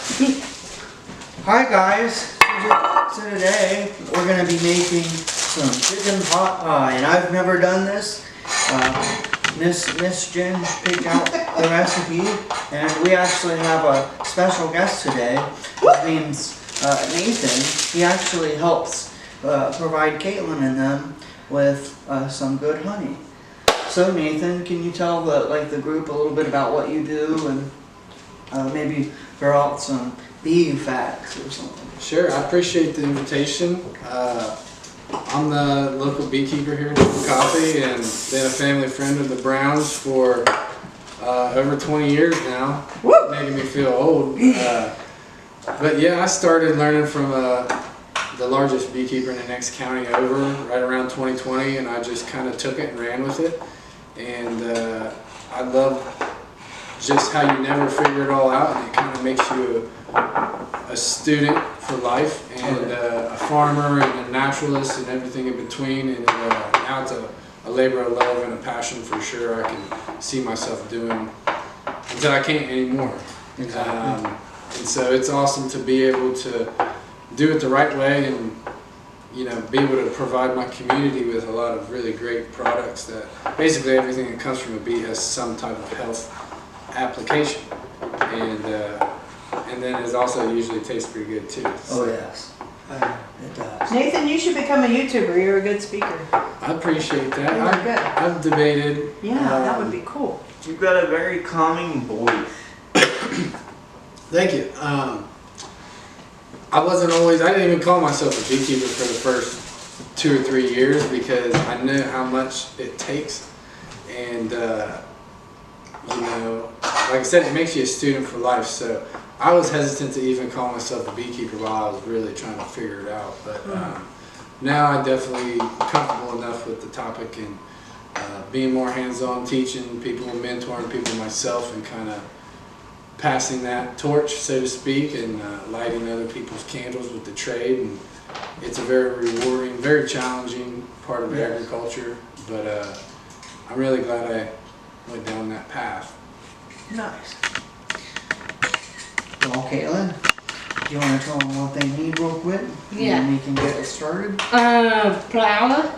Hi guys. So today we're going to be making some chicken pot pie, and I've never done this. Miss Jen picked out the recipe, and we actually have a special guest today. His name's Nathan. He actually helps provide Caitlin and them with some good honey. So Nathan, can you tell the group a little bit about what you do, and maybe throw out some bee facts or something? Sure, I appreciate the invitation. I'm the local beekeeper here in Coffee, and been a family friend of the Browns for over 20 years now. Woo! Making me feel old. But yeah, I started learning from the largest beekeeper in the next county over right around 2020, and I just kind of took it and ran with it. And I love just how you never figure it all out, and it kind of makes you a student for life, and a farmer, and a naturalist, and everything in between. And now it's a labor of love and a passion for sure. I can see myself doing until I can't anymore. Exactly. And so it's awesome to be able to do it the right way, and be able to provide my community with a lot of really great products. That basically everything that comes from a bee has some type of health application, and then it also usually tastes pretty good too. Oh yes, it does. Nathan, you should become a YouTuber. You're a good speaker. I appreciate that. You're good. I've debated. Yeah, that would be cool. You've got a very calming voice. Thank you. I didn't even call myself a beekeeper for the first 2 or 3 years, because I knew how much it takes. And, like I said, it makes you a student for life. So I was hesitant to even call myself a beekeeper while I was really trying to figure it out. But now I'm definitely comfortable enough with the topic, and being more hands-on, teaching people, mentoring people myself, and kind of passing that torch, so to speak, and lighting other people's candles with the trade. And it's a very rewarding, very challenging part of agriculture, but I'm really glad I went down that path. Nice. Well, Caitlin, do you want to tell them what they need real quick? Yeah. And we can get it started. Flour,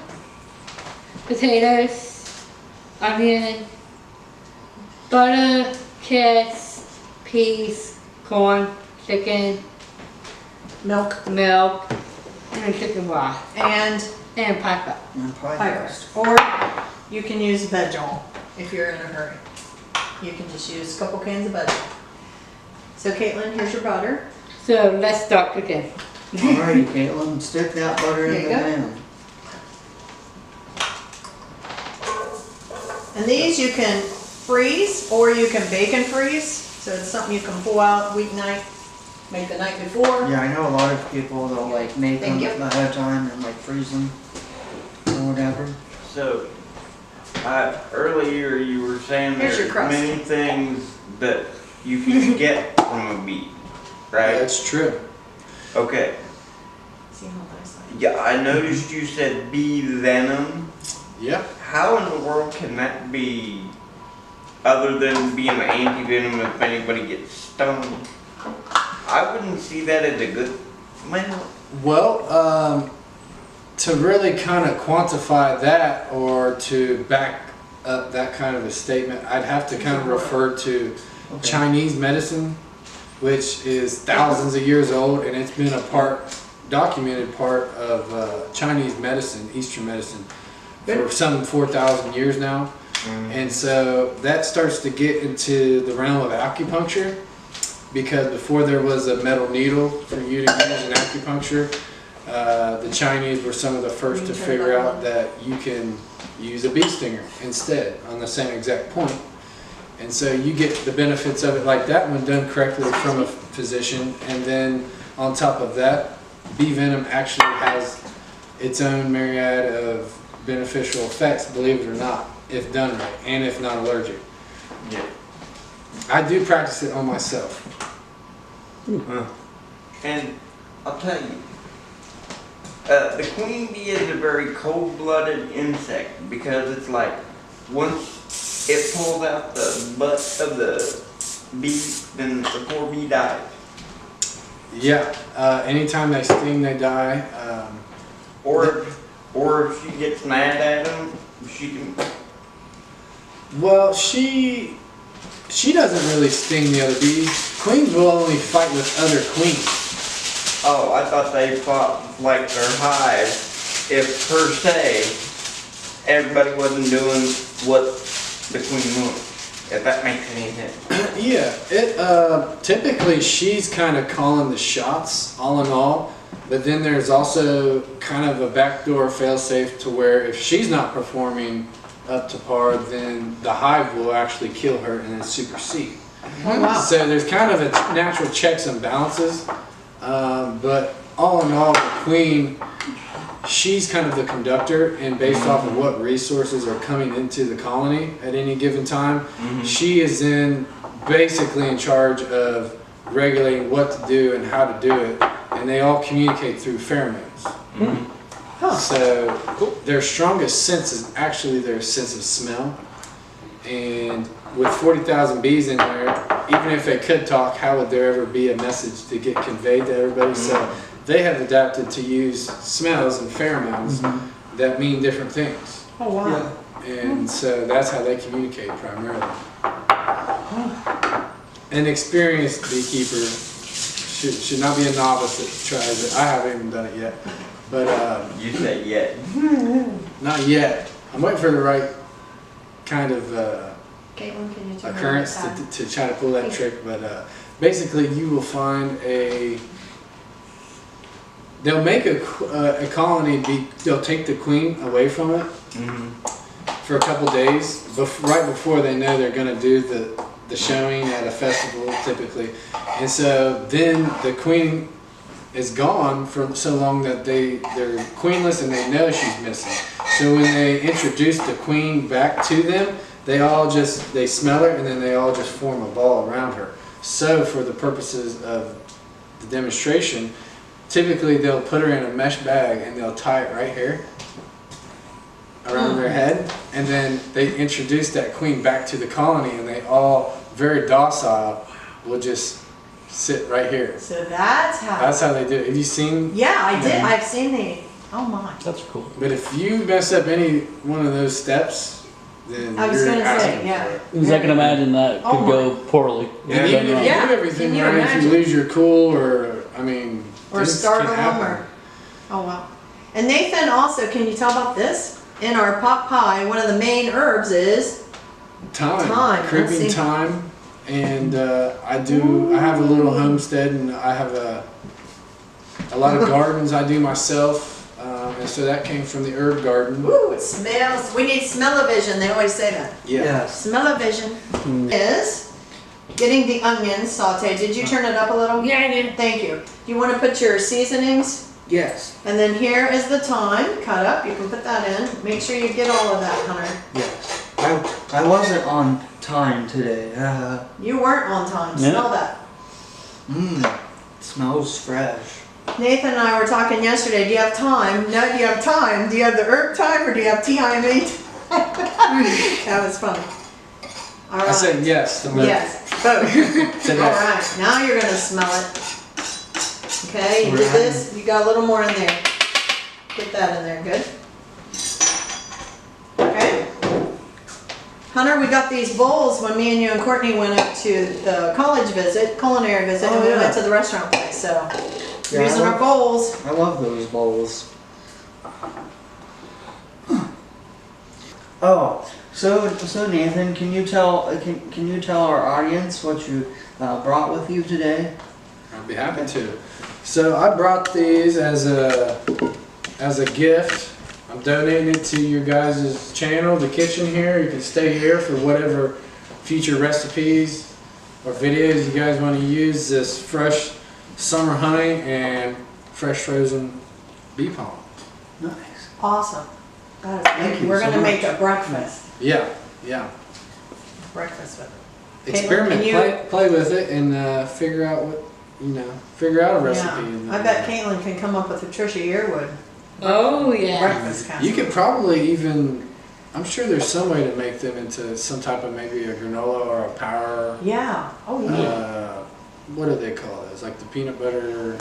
potatoes, onion, butter, carrots, peas, corn, chicken, Milk milk, and chicken broth, and and pepper. And pie pie crust. crust. Or you can use veg oil if you're in a hurry. You can just use a couple cans of butter. So Caitlin, here's your butter. So let's start cooking. Alrighty, Caitlin, stick that butter in the There you go. pan. And these you can freeze or you can bake and freeze. So it's something you can pull out weeknight, make the night before. Yeah, I know a lot of people, they'll make them Thank you. ahead of time and freeze them or whatever. So, earlier you were saying Here's your there's crust. many things that you can get from a bee, right? That's true. Okay. See how nice I am. Yeah, I noticed you said bee venom. Yeah. How in the world can that be, other than being an anti-venom if anybody gets stung? I wouldn't see that as a good, Well, to really kind of quantify that, or to back up that kind of a statement, I'd have to kind of refer to Chinese medicine, which is thousands of years old, and it's been a documented part of Chinese medicine, Eastern medicine, for some 4,000 years now. And so that starts to get into the realm of acupuncture, because before there was a metal needle for you to use in acupuncture, the Chinese were some of the first to figure out that you can use a bee stinger instead on the same exact point. And so you get the benefits of it like that when done correctly from a physician. And then on top of that, bee venom actually has its own myriad of beneficial effects, believe it or not, if done right, and if not allergic. Yeah. I do practice it on myself. And I'll tell you, the queen bee is a very cold-blooded insect, because it's like once it pulls out the butt of the bee, then the poor bee dies. Yeah, anytime they sting, they die. Or if she gets mad at them, she can. Well, she doesn't really sting the other bees. Queens will only fight with other queens. Oh, I thought they fought like their hive. If per se, everybody wasn't doing what the queen wanted. If that makes any sense. Yeah, typically she's kind of calling the shots, all in all. But then there's also kind of a backdoor failsafe to where if she's not performing up to par, then the hive will actually kill her and then supersede. Oh, wow. So there's kind of a natural checks and balances. But all in all, the queen, she's kind of the conductor, and based off of what resources are coming into the colony at any given time, she is then basically in charge of regulating what to do and how to do it, and they all communicate through pheromones. So their strongest sense is actually their sense of smell, and with 40,000 bees in there, even if they could talk, how would there ever be a message to get conveyed to everybody? So they have adapted to use smells and pheromones that mean different things. Oh, wow. And so that's how they communicate primarily. An experienced beekeeper should not be a novice that tries it. I haven't even done it yet. But You say yet. not yet. I'm waiting for the right kind of Caitlin, can you turn on occurrence the tab? to try to pull that trick. But basically you will find they'll make a colony, they'll take the queen away from it for a couple days, right before they know they're going to do the showing at a festival typically. And so then the queen is gone for so long that they're queenless and they know she's missing. So when they introduce the queen back to them, they smell her and then they all just form a ball around her. So for the purposes of the demonstration, typically they'll put her in a mesh bag and they'll tie it right here around their head, and then they introduce that queen back to the colony and they all, very docile, will just sit right here. So that's how. That's how they do it. Have you seen? Yeah, I did. I've seen oh my. That's cool. But if you mess up any one of those steps, then I was you're gonna say, asking yeah. for it. Because I can imagine that Oh could my. go poorly. And even if you Yeah, do everything can you right, if imagine? you lose your cool or, I mean, Or things startle can them, happen. or oh wow. And Nathan, also, can you tell about this? In our pot pie, one of the main herbs is Thyme, Thyme, let's creeping see. thyme, and I have a little homestead, and I have a lot of gardens I do myself, and so that came from the herb garden. ooh, it smells. We need smell-o-vision. They always say that. Yeah. Yes. Smell-o-vision is getting the onions sauteed. Did you turn it up a little? Yeah, I did. Thank you. You want to put your seasonings, Yes. and then here is the thyme cut up. You can put that in. Make sure you get all of that, Hunter. Yes. I wasn't on time today. You weren't on time. Yeah. Smell that. Smells fresh. Nathan and I were talking yesterday. Do you have time? No, do you have time? Do you have the herb time or do you have time? That was funny. All right. I said yes to both. yes, both. Today. All right. Now you're gonna smell it. Okay. You did this. You got a little more in there. Get that in there. Good. Okay. Hunter, we got these bowls when me and you and Courtney went up to the college visit, culinary visit, and we yeah. went to the restaurant place. So Yeah, using our bowls. I love those bowls. Oh, so Nathan, can you tell our audience what you brought with you today? I'd be happy to. So I brought these as a gift. I'm donating it to your guys' channel, the kitchen here. You can stay here for whatever future recipes or videos you guys want to use. This fresh summer honey and fresh frozen bee pollen. Nice. Awesome. That is Thank good. you We're so gonna make much. a breakfast. Yeah. Breakfast with it. Experiment, can you- play with it, and figure out a recipe. Yeah. And, I bet Caitlin can come up with a Trisha Yearwood Oh, yeah. breakfast casserole. You could probably even, I'm sure there's some way to make them into some type of maybe a granola or a power. Yeah. Oh yeah. what do they call those? Like the peanut butter.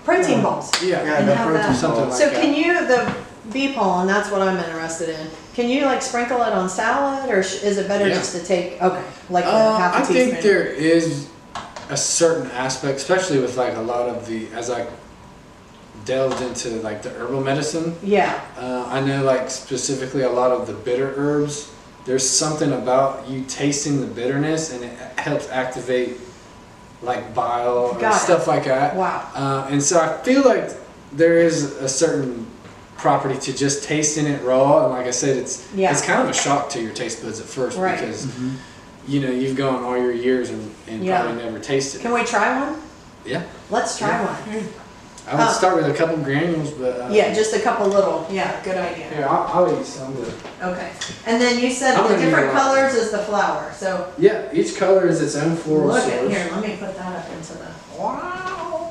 Protein balls. Yeah, Yeah, And the have protein that. something like So that. can you, the bee pollen, that's what I'm interested in. Can you like sprinkle it on salad or is it better Yeah. just to take, okay, like half a I teaspoon? think there is a certain aspect, especially with like a lot of the, as I delved into like the herbal medicine, Yeah, I know like specifically a lot of the bitter herbs, there's something about you tasting the bitterness and it helps activate like bile or Got it. stuff like that. wow. And so I feel like there is a certain property to just tasting it raw, and like I said, it's kind of a shock to your taste buds at first Right. because you know you've gone all your years and Yeah. probably never tasted Can it. we try one? Yeah, Let's try Yeah. one. I would start with a couple granules, but Yeah, just a couple little, yeah, good idea. here I'll eat some. Okay. And then you said I'm the gonna need different a lot. colors is the flower, so Yeah, each color is its own floral look source. at here, let me put that up into the, wow.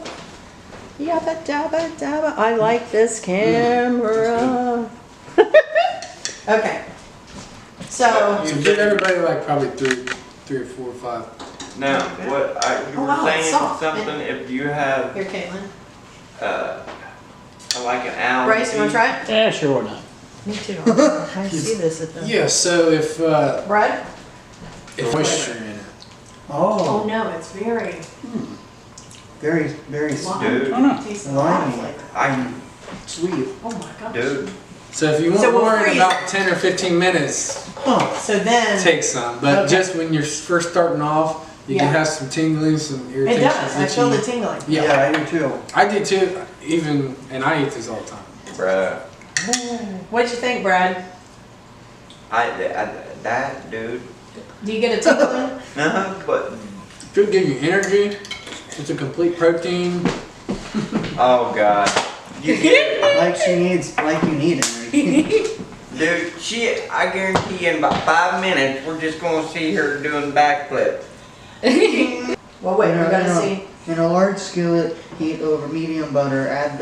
Yabba dabba dabba, I like this camera. Okay. So, So give everybody like probably three or four or five. Now, Okay. what you Oh, were wow, it's saying soft. something, if you have, here Caitlin. like an allergy. Bryce, you wanna try it? Yeah, sure, why not? Me too. I see this at the. Yeah, so if Bread? moisture in it. Oh Oh, no, it's very. very, very Dude, Oh, no. Tastes a lot like. sweet. Oh my gosh. dude, So if you want So we'll more in freeze about it. 10 or 15 minutes, Huh. So then. take some. But Okay. just when you're first starting off, you Yeah. can have some tingling, some It irritation. does, I feel the itchy. tingling. Yeah, I do too. I do too. Even, and I eat this all the time. bruh. What'd you think, Brad? That dude. Do you get a tingling? But, It'll give you energy. It's a complete protein. oh god. You get, Like you need it. dude, I guarantee in about 5 minutes, we're just gonna see her doing backflip. Well, wait, we No, gotta no. see. In a large skillet, heat over medium butter, add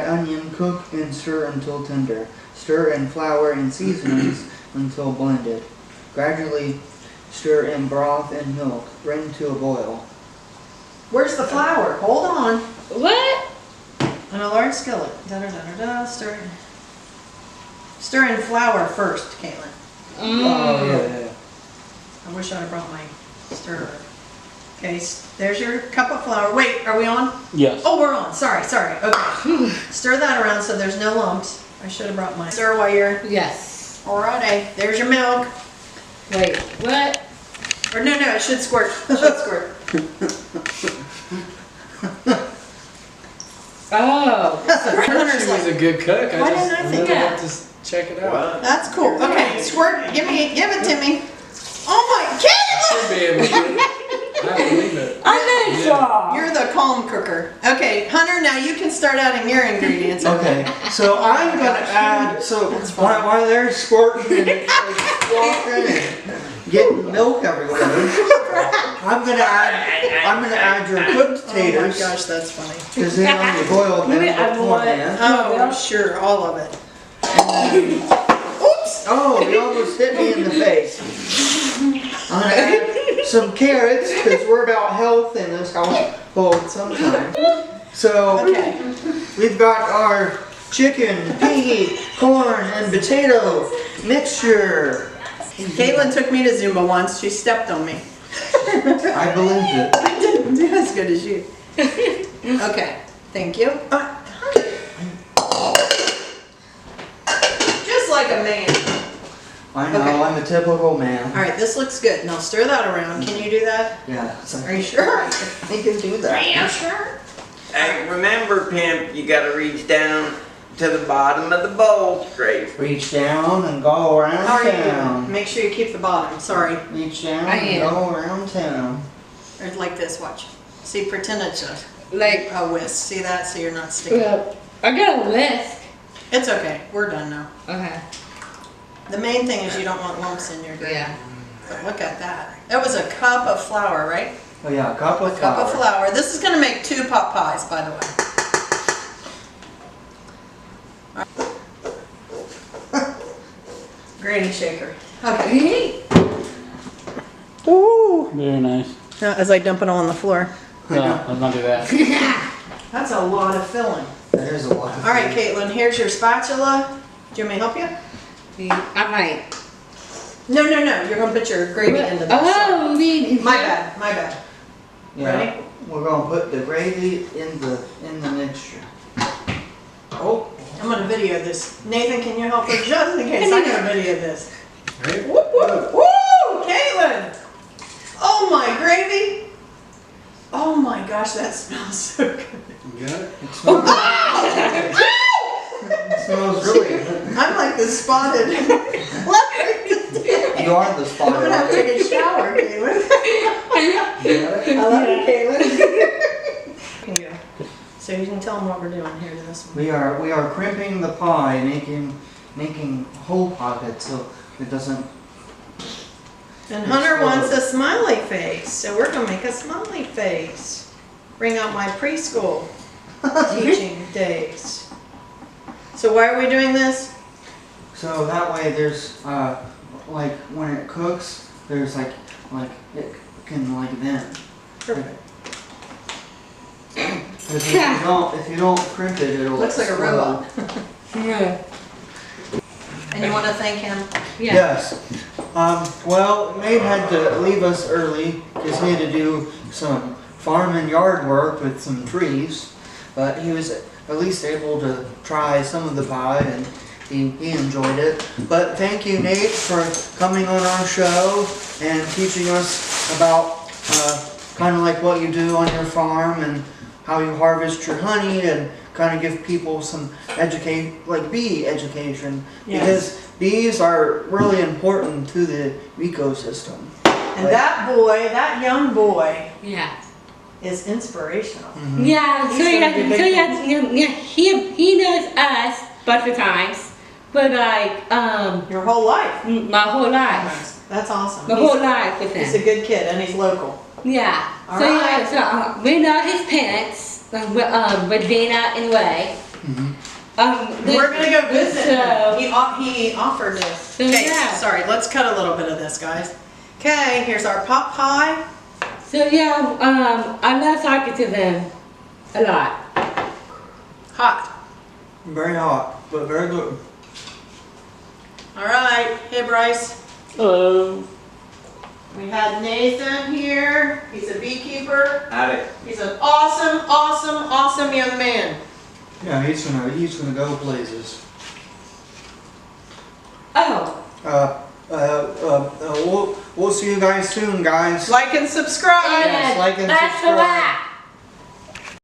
onion, cook and stir until tender. Stir in flour and seasonings until blended. Gradually stir in broth and milk. Bring to a boil. Where's the flour? Hold on. What? On a large skillet. Da da da da da. Stir in flour first, Caitlin. Oh, yeah. I wish I had brought my stirrer. Okay, there's your cup of flour. Wait, are we on? Yes. Oh, we're on. Sorry. Okay. Stir that around so there's no lumps. I should have brought mine. Stir while you're. Yes. Alrighty. There's your milk. Wait, what? Or no, it should squirt. It should squirt. Oh. Hunter's She was like, a good cook. Why didn't I think never that? got to check it out. What? that's cool. Okay, squirt. Give it to me. Oh my, Should Caitlin! be able to. I believe it. I know so. You're the calm cooker. Okay, Hunter, now you can start adding your ingredients. Okay, so I'm gonna add, That's fine. while they're squirting and walking and getting milk everywhere, I'm gonna add your cooked Oh my taters, gosh, that's funny. because they only boiled Maybe them I beforehand. Oh, sure, all of it. Oops! Oh, you almost hit me in the face. I'm gonna add some carrots, because we're about health in this household sometimes. So, Okay. we've got our chicken, pea, corn, and potato mixture. Caitlin took me to Zumba once. She stepped on me. I believed it. I didn't do as good as you. Okay, thank you. Just like a man. I know, Okay. I'm a typical man. All right, this looks good. Now stir that around. Can you do that? Yeah. Are you sure? I can do that. Are you sure? Hey, remember, pimp, you gotta reach down to the bottom of the bowl straight. Reach down and go around How are you town. doing? Make sure you keep the bottom. Sorry. Reach down I and am. go around town. Or like this, watch. See, pretend it's Like, a whisk. See that? So you're not sticking. I got a whisk. It's okay. We're done now. Okay. The main thing is you don't want lumps in your drink. Yeah. But look at that. That was a cup of flour, right? Oh yeah, a cup of A cup of flour. flour. This is going to make 2 pot pies, by the way. Granny shaker. Okay. Ooh. Very nice. As I dump it all on the floor. No, I'm not do that. That's a lot of filling. That is a lot of All right, food. Caitlin, here's your spatula. Do you want me to help you? I might. No, you're gonna put your gravy into this. Oh, you mean. My bad. Yeah, Ready? we're gonna put the gravy in the mixture. Oh, I'm gonna video this. Nathan, can you help her just in case? I'm gonna video this. Right? Whoop, whoop, woo! Caitlin! Oh my gravy! Oh my gosh, that smells so good. You got it? It smells, it smells really good. I'm like the spotted leopard. You are the spot. I'm gonna have to take a shower, Caitlin. I love you, Caitlin. So you can tell them what we're doing here. This one. We are crimping the pie, making hole pockets so it doesn't. And Hunter wants a smiley face, so we're gonna make a smiley face. Bring out my preschool teaching days. So why are we doing this? So that way there's like when it cooks, there's like it can like vent. Perfect. Because if you don't crimp it, it'll Looks like a explode. robot. Yeah. And you want to thank him? Yeah. Yes. Well, Nate had to leave us early because he had to do some farm and yard work with some trees, but he was at least able to try some of the pie and he enjoyed it. But thank you, Nate, for coming on our show and teaching us about kind of like what you do on your farm and how you harvest your honey and kind of give people some bee education. Yes. Because bees are really important to the ecosystem. And that young boy Yeah. is inspirational. Yeah, He's gonna be big he knows us a bunch of times, but like, Your whole life. my whole life. That's awesome. My whole life with He's a him. good kid and he's local. Yeah. All So right. yeah, so we know his parents, with Dana and Ray. We're gonna go visit him. So, He offered to. Okay, yeah. sorry, let's cut a little bit of this, guys. Okay, here's our pot pie. so yeah, I love talking to them a lot. Hot. Very hot, but very good. All right, hey Bryce. Hello. We had Nathan here. He's a beekeeper. Had it. He's an awesome young man. Yeah, he's gonna go places. Oh. We'll see you guys soon, guys. Like and subscribe. Yes, like and That's a subscribe. wrap.